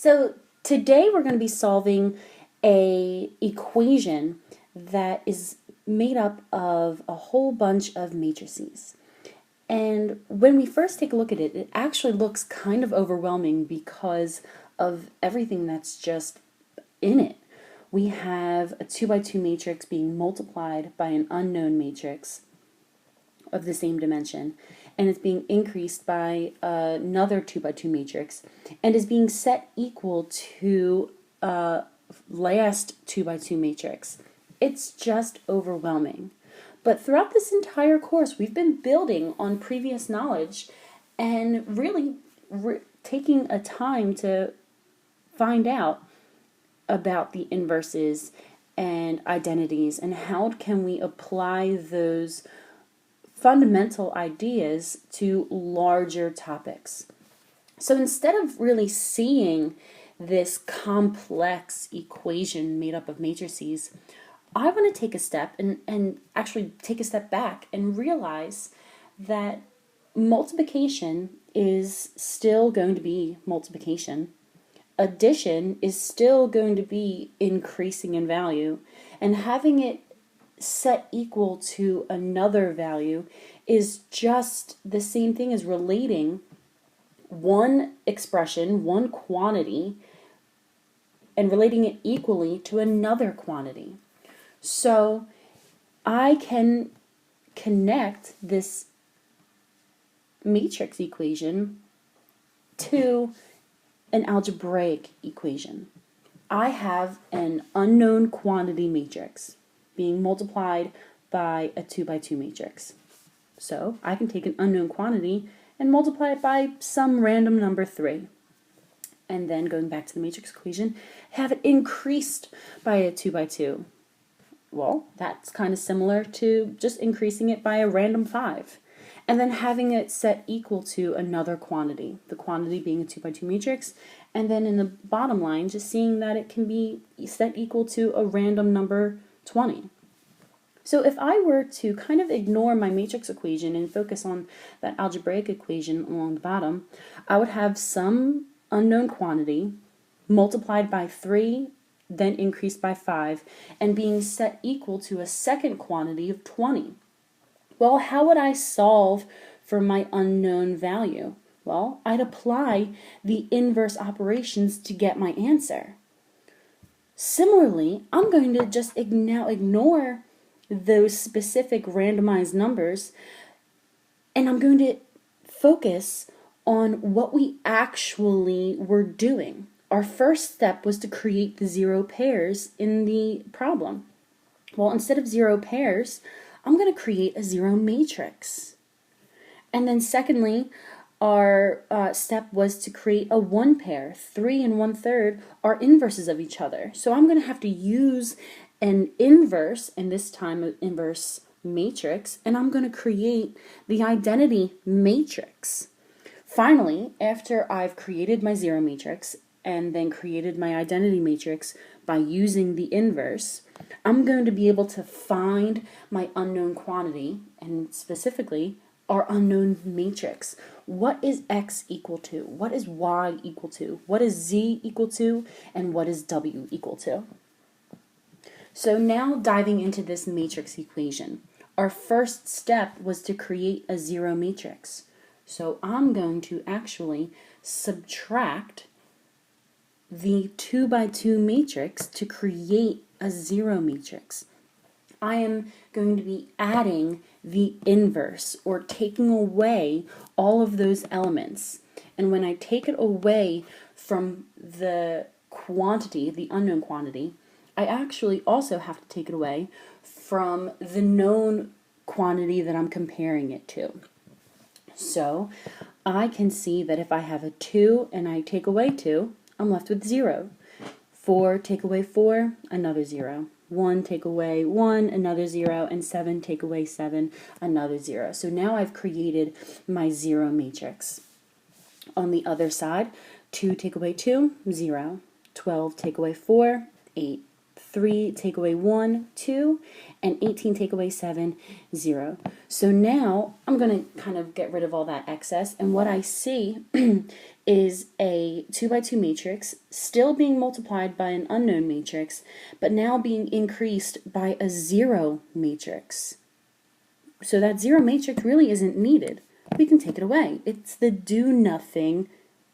So today we're going to be solving a equation that is made up of a whole bunch of matrices. And when we first take a look at it, it actually looks kind of overwhelming because of everything that's just in it. We have a 2 by 2 matrix being multiplied by an unknown matrix of the same dimension, and it's being increased by another 2 by 2 matrix, and is being set equal to last 2 by 2 matrix. It's just overwhelming. But throughout this entire course, we've been building on previous knowledge and really taking a time to find out about the inverses and identities and how can we apply those fundamental ideas to larger topics. So instead of really seeing this complex equation made up of matrices, I want to take a step and actually take a step back and realize that multiplication is still going to be multiplication. Addition is still going to be increasing in value, and having it set equal to another value is just the same thing as relating one expression, one quantity, and relating it equally to another quantity. So I can connect this matrix equation to an algebraic equation. I have an unknown quantity matrix being multiplied by a 2 by 2 matrix. So I can take an unknown quantity and multiply it by some random number 3. And then going back to the matrix equation, have it increased by a 2 by 2. Well, that's kind of similar to just increasing it by a random 5. And then having it set equal to another quantity, the quantity being a 2 by 2 matrix, and then in the bottom line, just seeing that it can be set equal to a random number 20. So if I were to kind of ignore my matrix equation and focus on that algebraic equation along the bottom, I would have some unknown quantity multiplied by 3, then increased by 5, and being set equal to a second quantity of 20. Well, how would I solve for my unknown value? Well, I'd apply the inverse operations to get my answer. Similarly, I'm going to just now ignore those specific randomized numbers, and I'm going to focus on what we actually were doing. Our first step was to create the 0 pairs in the problem. Well, instead of 0 pairs, I'm going to create a 0 matrix. And then secondly, our step was to create a 1 pair. 3 and 1/3 are inverses of each other. So I'm going to have to use an inverse, and this time an inverse matrix, and I'm going to create the identity matrix. Finally, after I've created my 0 matrix and then created my identity matrix by using the inverse, I'm going to be able to find my unknown quantity, and specifically our unknown matrix. What is x equal to? What is y equal to? What is z equal to? And what is w equal to? So now diving into this matrix equation, our first step was to create a 0 matrix. So I'm going to actually subtract the 2 by 2 matrix to create a 0 matrix. I am going to be adding the inverse, or taking away all of those elements. And when I take it away from the quantity, the unknown quantity, I actually also have to take it away from the known quantity that I'm comparing it to. So I can see that if I have a 2 and I take away 2, I'm left with 0. 4 take away 4, another 0. 1 take away 1, another 0, and 7 take away 7, another 0. So now I've created my 0 matrix. On the other side, 2 take away 2, 0. 12 take away 4, 8. 3 take away 1, 2, and 18 take away 7, 0. So now I'm going to kind of get rid of all that excess, and what I see is a 2 by 2 matrix still being multiplied by an unknown matrix, but now being increased by a 0 matrix. So that 0 matrix really isn't needed. We can take it away. It's the do-nothing,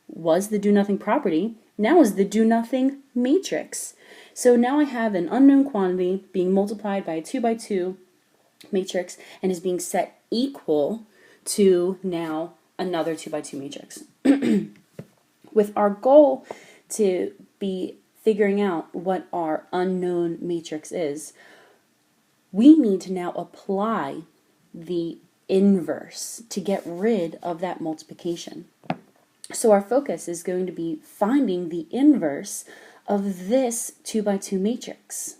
was the do-nothing property, now is the do-nothing matrix. So now I have an unknown quantity being multiplied by a 2 by 2 matrix and is being set equal to now another 2 by 2 matrix. With our goal to be figuring out what our unknown matrix is, we need to now apply the inverse to get rid of that multiplication. So our focus is going to be finding the inverse of this 2 by 2 matrix.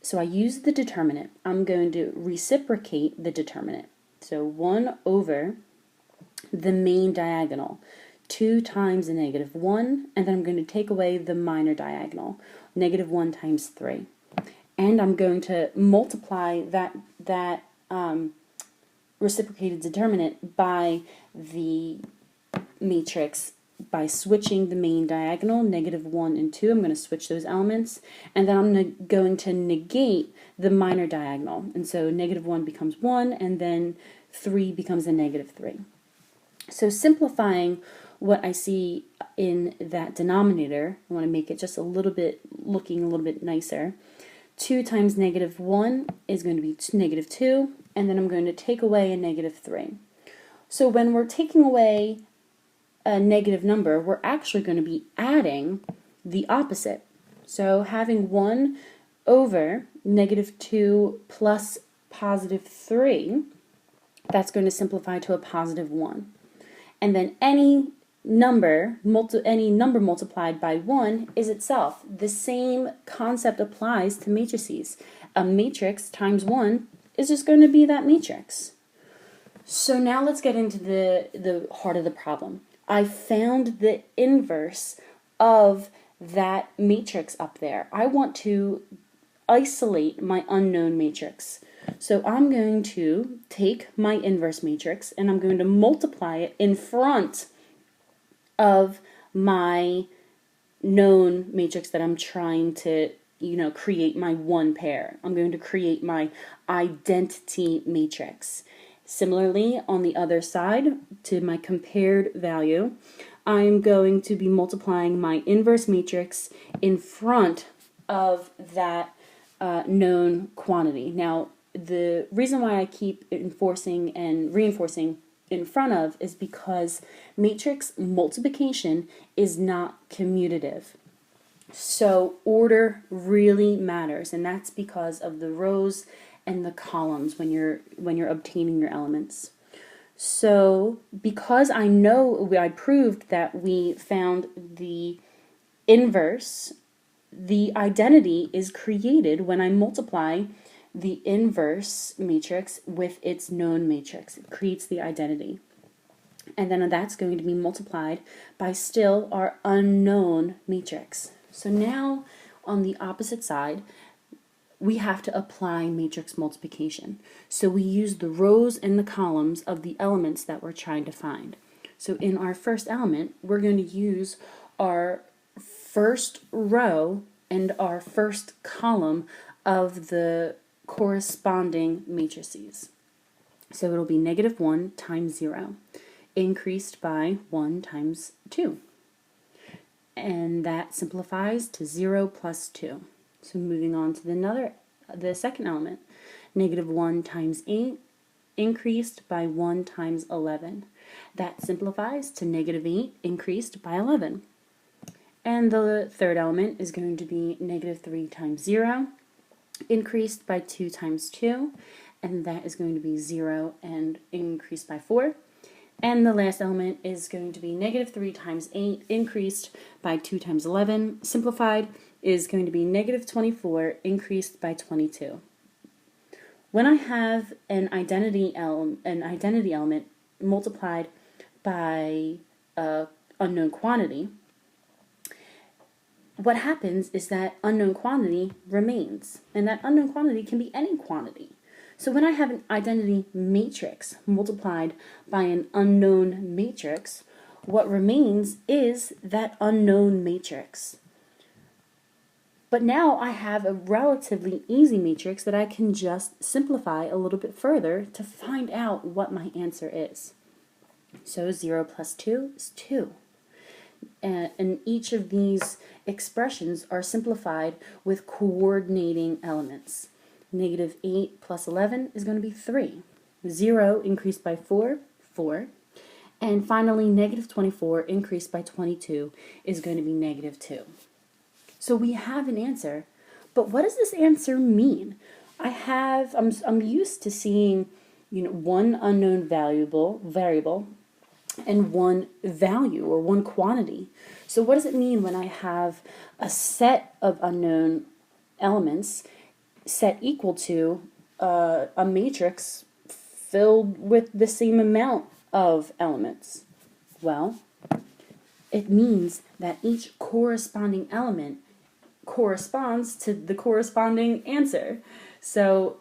So I use the determinant. I'm going to reciprocate the determinant. So 1 over the main diagonal, 2 times the negative 1, and then I'm going to take away the minor diagonal, negative 1 times 3. And I'm going to multiply that reciprocated determinant by the matrix by switching the main diagonal, negative 1 and 2. I'm going to switch those elements, and then I'm going to negate the minor diagonal. And so negative 1 becomes 1, and then 3 becomes a negative 3. So simplifying what I see in that denominator, I want to make it just a little bit, looking a little bit nicer. 2 times negative 1 is going to be negative 2, and then I'm going to take away a negative 3. So when we're taking away a negative number, we're actually going to be adding the opposite. So having 1 over negative 2 plus positive 3, that's going to simplify to a positive 1. And then any number multiplied by 1 is itself. The same concept applies to matrices. A matrix times 1 is just going to be that matrix. So now let's get into the heart of the problem. I found the inverse of that matrix up there. I want to isolate my unknown matrix. So I'm going to take my inverse matrix and I'm going to multiply it in front of my known matrix that I'm trying to, create my one pair. I'm going to create my identity matrix. Similarly, on the other side, to my compared value, I'm going to be multiplying my inverse matrix in front of that known quantity. Now, the reason why I keep enforcing and reinforcing in front of is because matrix multiplication is not commutative. So order really matters, and that's because of the rows and the columns when you're obtaining your elements. So because I proved that we found the inverse, the identity is created when I multiply the inverse matrix with its known matrix. It creates the identity. And then that's going to be multiplied by still our unknown matrix. So now on the opposite side, we have to apply matrix multiplication. So we use the rows and the columns of the elements that we're trying to find. So in our first element, we're going to use our first row and our first column of the corresponding matrices. So it'll be negative 1 times 0, increased by 1 times 2. And that simplifies to 0 plus 2. So moving on to the second element, negative 1 times 8, increased by 1 times 11. That simplifies to negative 8, increased by 11. And the third element is going to be negative 3 times 0, increased by 2 times 2, and that is going to be 0 and increased by 4. And the last element is going to be negative 3 times 8, increased by 2 times 11, simplified, is going to be negative 24, increased by 22. When I have an identity element multiplied by an unknown quantity, what happens is that unknown quantity remains, and that unknown quantity can be any quantity. So when I have an identity matrix multiplied by an unknown matrix, what remains is that unknown matrix. But now I have a relatively easy matrix that I can just simplify a little bit further to find out what my answer is. So 0 plus 2 is 2. And each of these expressions are simplified with coordinating elements. Negative 8 plus 11 is going to be 3. 0 increased by 4, 4. And finally, negative 24 increased by 22 is going to be negative 2. So we have an answer, but what does this answer mean? I'm used to seeing, one unknown variable and one value or one quantity. So what does it mean when I have a set of unknown elements set equal to a matrix filled with the same amount of elements? Well, it means that each corresponding element corresponds to the corresponding answer. So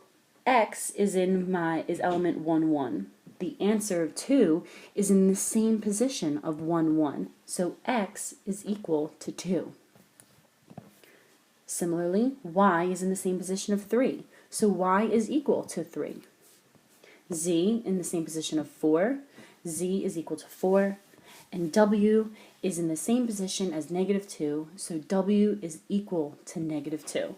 x is element 1, 1. The answer of 2 is in the same position of 1, 1. So x is equal to 2. Similarly, y is in the same position of 3. So y is equal to 3. Z in the same position of 4. Z is equal to 4. And w is in the same position as negative 2. So w is equal to negative 2.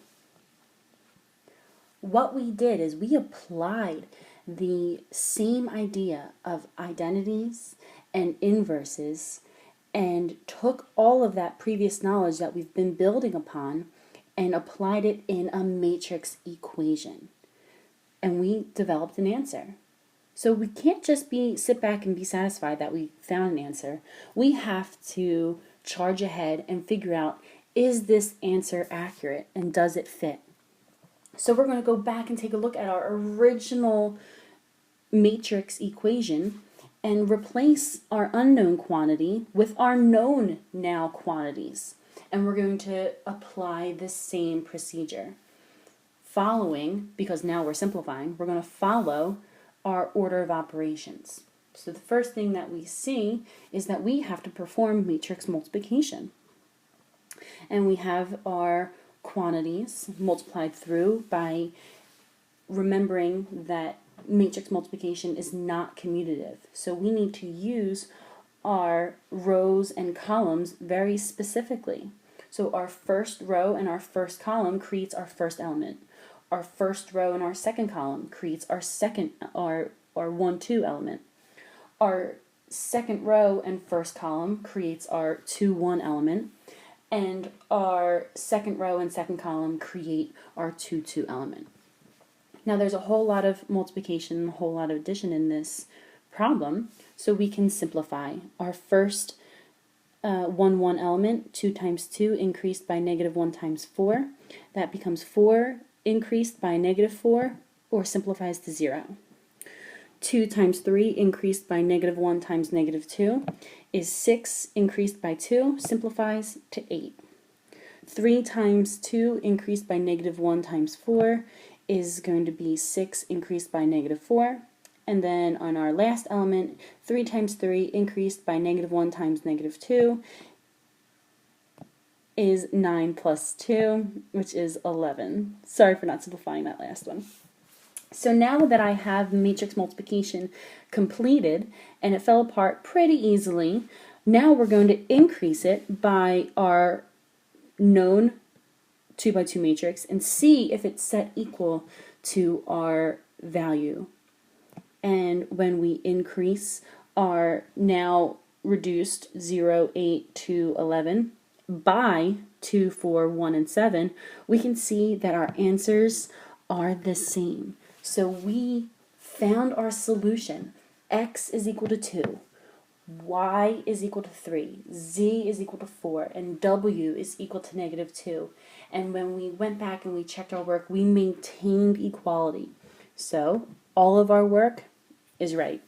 What we did is we applied the same idea of identities and inverses and took all of that previous knowledge that we've been building upon and applied it in a matrix equation. And we developed an answer. So we can't just sit back and be satisfied that we found an answer. We have to charge ahead and figure out, is this answer accurate and does it fit? So we're going to go back and take a look at our original matrix equation and replace our unknown quantity with our known now quantities. And we're going to apply the same procedure. Because now we're simplifying, we're going to follow our order of operations. So the first thing that we see is that we have to perform matrix multiplication. And we have our quantities multiplied through by remembering that matrix multiplication is not commutative. So we need to use our rows and columns very specifically. So our first row and our first column creates our first element. Our first row and our second column creates our 1, 2 element. Our second row and first column creates our 2, 1 element. And our second row and second column create our 2, 2 element. Now there's a whole lot of multiplication, a whole lot of addition in this problem, so we can simplify. Our first 1, 1 element, 2 times 2 increased by negative 1 times 4. That becomes 4 increased by negative 4, or simplifies to 0. 2 times 3 increased by negative 1 times negative 2 is 6 increased by 2, simplifies to 8. 3 times 2 increased by negative 1 times 4 is going to be 6 increased by negative 4. And then on our last element, 3 times 3 increased by negative 1 times negative 2 is 9 plus 2, which is 11. Sorry for not simplifying that last one. So now that I have matrix multiplication completed, and it fell apart pretty easily, now we're going to increase it by our known 2 by 2 matrix and see if it's set equal to our value. And when we increase our now reduced 0, 8, 2, 11 by 2, 4, 1, and 7, we can see that our answers are the same. So we found our solution. X is equal to 2, Y is equal to 3, Z is equal to 4, and W is equal to negative 2. And when we went back and we checked our work, we maintained equality. So all of our work is right.